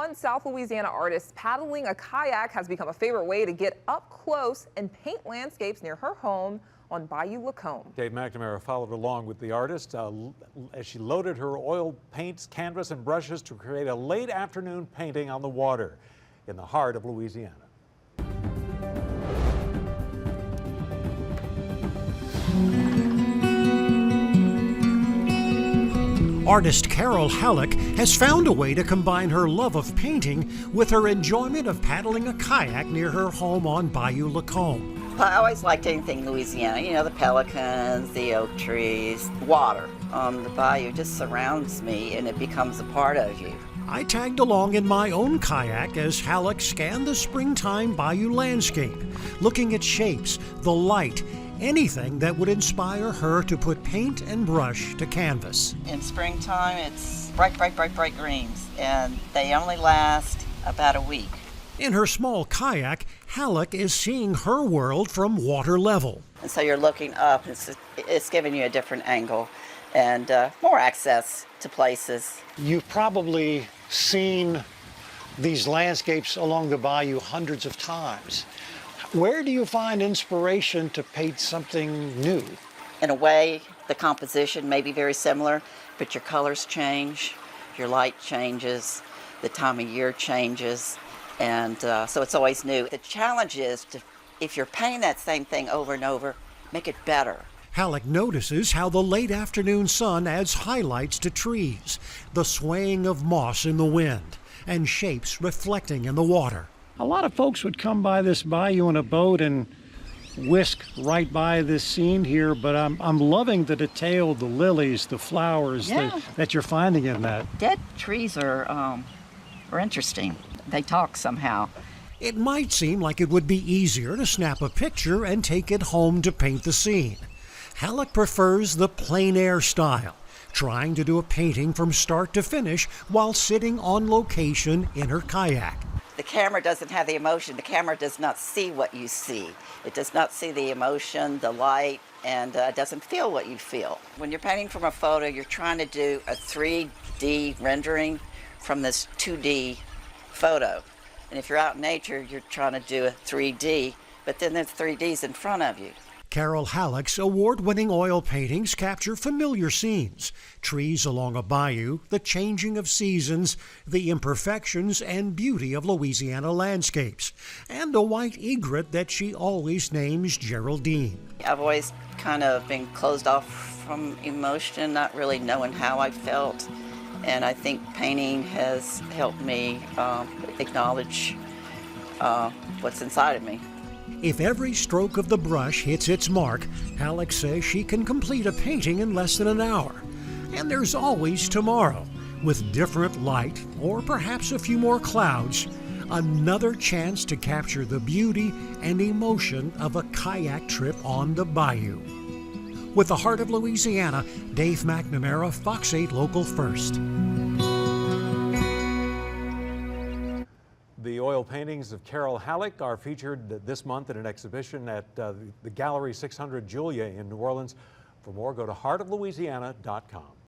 one South Louisiana artist paddling a kayak has become a favorite way to get up close and paint landscapes near her home on Bayou Lacombe. Dave McNamara followed along with the artist as she loaded her oil paints, canvas, and brushes to create a late afternoon painting on the water in the heart of Louisiana. Artist Carol Halleck has found a way to combine her love of painting with her enjoyment of paddling a kayak near her home on Bayou Lacombe. I always liked anything Louisiana, you know, the pelicans, the oak trees, water on the bayou just surrounds me and it becomes a part of you. I tagged along in my own kayak as Halleck scanned the springtime bayou landscape, looking at shapes, the light, anything that would inspire her to put paint and brush to canvas. In springtime, it's bright greens, and they only last about a week. In her small kayak, Halleck is seeing her world from water level. And so you're looking up, it's giving you a different angle and more access to places. You've probably seen these landscapes along the bayou hundreds of times. Where do you find inspiration to paint something new? In a way, the composition may be very similar, but your colors change, your light changes, the time of year changes, and so it's always new. The challenge is to, if you're painting that same thing over and over, make it better. Halleck notices how the late afternoon sun adds highlights to trees, the swaying of moss in the wind, and shapes reflecting in the water. A lot of folks would come by this bayou in a boat and whisk right by this scene here, but I'm loving the detail, the lilies, the flowers that you're finding in that. Dead trees are interesting. They talk somehow. It might seem like it would be easier to snap a picture and take it home to paint the scene. Halleck prefers the plein air style, trying to do a painting from start to finish while sitting on location in her kayak. The camera doesn't have the emotion. The camera does not see what you see. It does not see the emotion, the light, and doesn't feel what you feel. When you're painting from a photo, you're trying to do a 3D rendering from this 2D photo. And if you're out in nature, you're trying to do a 3D, but then there's 3Ds in front of you. Carol Halleck's award-winning oil paintings capture familiar scenes, trees along a bayou, the changing of seasons, the imperfections and beauty of Louisiana landscapes, and a white egret that she always names Geraldine. I've always kind of been closed off from emotion, not really knowing how I felt, and I think painting has helped me acknowledge what's inside of me. If every stroke of the brush hits its mark, Halleck says she can complete a painting in less than an hour. And there's always tomorrow, with different light, or perhaps a few more clouds, another chance to capture the beauty and emotion of a kayak trip on the bayou. With the heart of Louisiana, Dave McNamara, Fox 8 Local First. The oil paintings of Carol Halleck are featured this month in an exhibition at the Gallery 600 Julia in New Orleans. For more, go to heartoflouisiana.com.